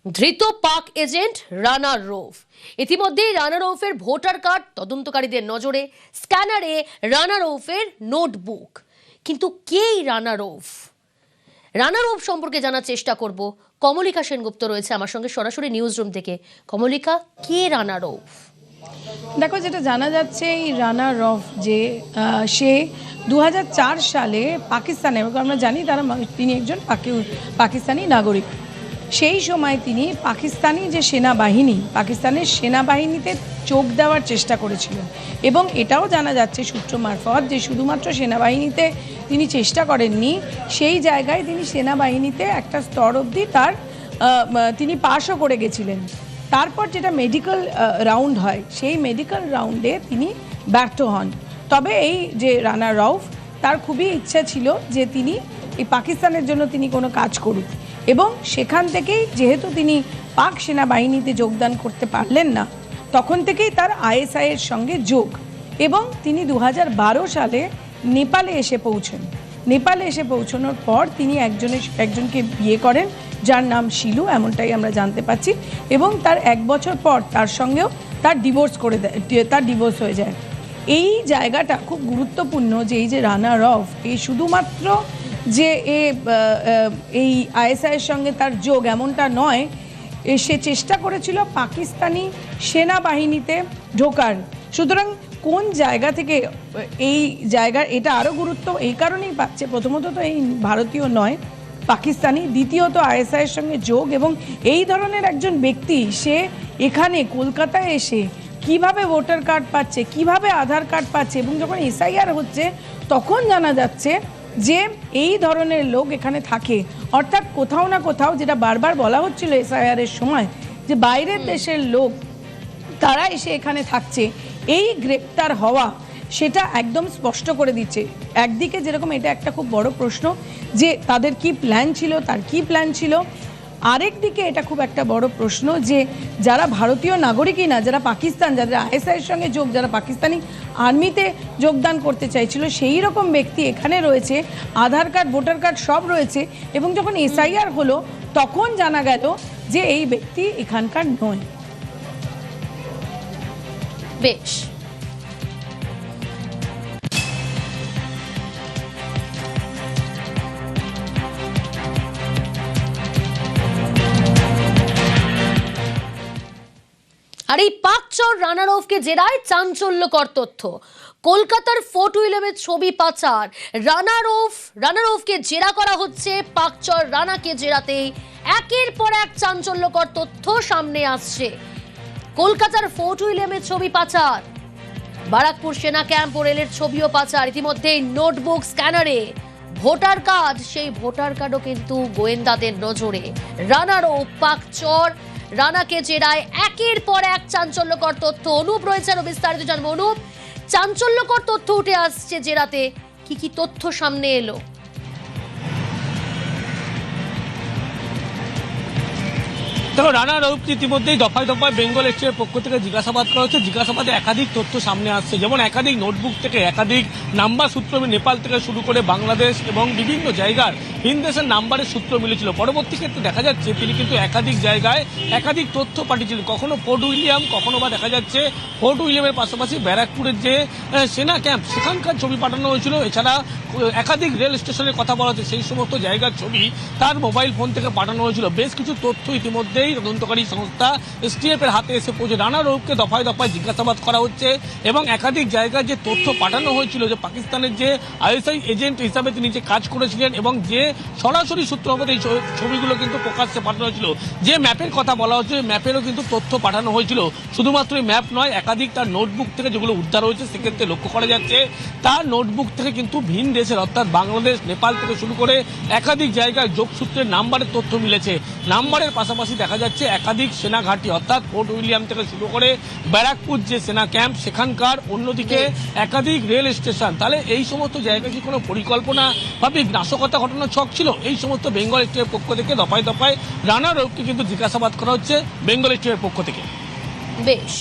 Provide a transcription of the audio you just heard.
ধৃত পাক এজেন্ট রানা রৌফ। ইতিমধ্যেই রানা রৌফের ভোটার কার্ড তদন্তকারীদের নজরে, স্ক্যানারে রানা রৌফের নোটবুক। কিন্তু কেই রানা রৌফ? রানা রৌফ সম্পর্কে জানার চেষ্টা করব। কমলিকা সেনগুপ্ত রয়েছে আমার সঙ্গে সরাসরি নিউজ রুম থেকে। কমলিকা, কে রানা রৌফ? দেখো, যেটা জানা যাচ্ছে এই রানা রৌফ যে সে 2004 সালে পাকিস্তানে, আমরা জানি তিনি একজন পাকিস্তানি নাগরিক। সেই সময় তিনি পাকিস্তানের সেনাবাহিনীতে যোগ দেওয়ার চেষ্টা করেছিলেন এবং এটাও জানা যাচ্ছে সূত্র মারফত যে শুধুমাত্র সেনাবাহিনীতে তিনি চেষ্টা করেননি, সেই জায়গায় তিনি সেনাবাহিনীতে একটা স্তর অবধি তিনি পাশও করে গেছিলেন। তারপর যেটা মেডিকেল রাউন্ড হয়, সেই মেডিকেল রাউন্ডে তিনি ব্যর্থ হন। তবে এই যে রানা রৌফ, তার খুবই ইচ্ছা ছিল যে তিনি এই পাকিস্তানের জন্য তিনি কোনো কাজ করুক এবং সেখান থেকেই যেহেতু তিনি পাক সেনাবাহিনীতে যোগদান করতে পারলেন না, তখন থেকেই তার আইএসআই এর সঙ্গে যোগ এবং তিনি 2012 সালে নেপালে এসে পৌঁছানোর পর তিনি একজনকে বিয়ে করেন যার নাম শিলু, এমনটাই আমরা জানতে পাচ্ছি, এবং তার 1 বছর পর তার সঙ্গেও তার ডিভোর্স হয়ে যায়। এই জায়গাটা খুব গুরুত্বপূর্ণ যে এই যে রানা রৌফ, এই শুধুমাত্র যে এই আইএসআই এর সঙ্গে তার যোগ এমনটা নয়, সে চেষ্টা করেছিল পাকিস্তানি সেনাবাহিনীতে ঢোকার। সুতরাং কোন জায়গা থেকে এই জায়গার এটা আরও গুরুত্ব এই কারণেই পাচ্ছে, প্রথমত তো এই ভারতীয় নয়, পাকিস্তানি, দ্বিতীয়ত আইএসআই এর সঙ্গে যোগ, এবং এই ধরনের একজন ব্যক্তি সে এখানে কলকাতায় এসে কিভাবে ভোটার কার্ড পাচ্ছে, কিভাবে আধার কার্ড পাচ্ছে, এবং যখন এসআইআর হচ্ছে তখন জানা যাচ্ছে যে এই ধরনের লোক এখানে থাকে। অর্থাৎ কোথাও না কোথাও, যেটা বারবার বলা হচ্ছিল এসআইআর এর সময়, যে বাইরের দেশের লোক তারা এসে এখানে থাকছে, এই গ্রেপ্তার হওয়া সেটা একদম স্পষ্ট করে দিচ্ছে। একদিকে যেরকম এটা একটা খুব বড় প্রশ্ন যে তাদের কি প্ল্যান ছিল, আরেক দিকে এটা খুব একটা বড় প্রশ্ন যে যারা ভারতীয় নাগরিকই না, যারা যাদের আইএসআই এর সঙ্গে যোগ, যারা পাকিস্তানি আর্মিতে যোগদান করতে চাইছিল, সেই রকম ব্যক্তি এখানে রয়েছে, আধার কার্ড, ভোটার কার্ড সব রয়েছে, এবং যখন এসআইআর হলো তখন জানা গেল যে এই ব্যক্তি এখানকার নয়। বেশ, আর এই পাকচর রানা রৌফকে জেরায় চাঞ্চল্যকর তথ্য। কলকাতার ফোর্ট উইলিয়ামের ছবি পাচার, রানা রৌফকে জেরা করা হচ্ছে। পাকচর রানাকে জেরাতেই একের পর এক চাঞ্চল্যকর তথ্য সামনে আসছে। কলকাতার ফোর্ট উইলিয়ামের ছবি পাচার, বারাকপুর সেনা ক্যাম্প ও রেলের ছবিও পাচার, ইতিমধ্যেই নোটবুক, স্ক্যানারে ভোটার কার্ড, সেই ভোটার কার্ডও কিন্তু গোয়েন্দাদের নজরে। রানা রৌফ, পাকচর রানাকে জেরায় একের পর এক চাঞ্চল্যকর তথ্য। অনুপ রয়েছে, আরো বিস্তারিত জানবো। অনুপ, চাঞ্চল্যকর তথ্য উঠে আসছে জেরাতে, কি তথ্য সামনে এলো? দেখো, রানা রৌফকে ইতিমধ্যেই দফায় বেঙ্গল এক্সপ্রেসের পক্ষ থেকে জিজ্ঞাসাবাদ করা হচ্ছে। জিজ্ঞাসাবাদে একাধিক তথ্য সামনে আসছে, যেমন একাধিক নোটবুক থেকে একাধিক নাম্বার সূত্র, নেপাল থেকে শুরু করে বাংলাদেশ এবং বিভিন্ন জায়গার ভিন দেশের নাম্বারের সূত্র মিলেছিল। পরবর্তী ক্ষেত্রে দেখা যাচ্ছে তিনি কিন্তু একাধিক জায়গায় একাধিক তথ্য পাঠিয়েছিলেন, কখনো ফোর্ট উইলিয়াম, কখনো বা দেখা যাচ্ছে ফোর্ট উইলিয়ামের পাশাপাশি ব্যারাকপুরের যে সেনা ক্যাম্প, সেখানকার ছবি পাঠানো হয়েছিল। এছাড়া একাধিক রেল স্টেশনের কথা বলা হচ্ছে, সেই সমস্ত জায়গার ছবি তার মোবাইল ফোন থেকে পাঠানো হয়েছিল। বেশ কিছু তথ্য ইতিমধ্যেই তদন্তকারী সংস্থা এসটিএফ এর হাতে এসে পৌঁছে। রানা রৌফকে দফায় জিজ্ঞাসাবাদ করা হচ্ছে এবং একাধিক জায়গায় যে তথ্য পাঠানো হয়েছিল, যে পাকিস্তানের যে আইএসআই এজেন্ট হিসাবে তিনি যে কাজ করেছিলেন এবং যে সরাসরি সূত্র মতো এই ছবিগুলো কিন্তু প্রকাশ্যে পাঠানো হয়েছিল। যে ম্যাপের কথা বলা হচ্ছে, ম্যাপেরও কিন্তু তথ্য পাঠানো হয়েছিল। শুধুমাত্র এই ম্যাপ নয়, একাধিক তার নোটবুক থেকে যেগুলো উদ্ধার হয়েছে, সেক্ষেত্রে লক্ষ্য করা যাচ্ছে তার নোটবুক থেকে কিন্তু ভিন দেশের, অর্থাৎ বাংলাদেশ, নেপাল থেকে শুরু করে একাধিক জায়গায় যোগসূত্রের নাম্বারের তথ্য মিলেছে। নাম্বারের পাশাপাশি দেখা যাচ্ছে একাধিক সেনা ঘাঁটি, অর্থাৎ ফোর্ট উইলিয়াম থেকে শুরু করে ব্যারাকপুর যে সেনা ক্যাম্প সেখানকার, অন্যদিকে একাধিক রেল স্টেশন। তাহলে এই সমস্ত জায়গায় কি কোনো পরিকল্পনা ভাবে নাশকতা ঘটনার ছক ছিল? এই সমস্ত বেঙ্গল এক্সপ্রেসের পক্ষ থেকে দফায় রানা রৌফকে কিন্তু জিজ্ঞাসাবাদ করা হচ্ছে বেঙ্গল এক্সপ্রেসের পক্ষ থেকে। বেশ।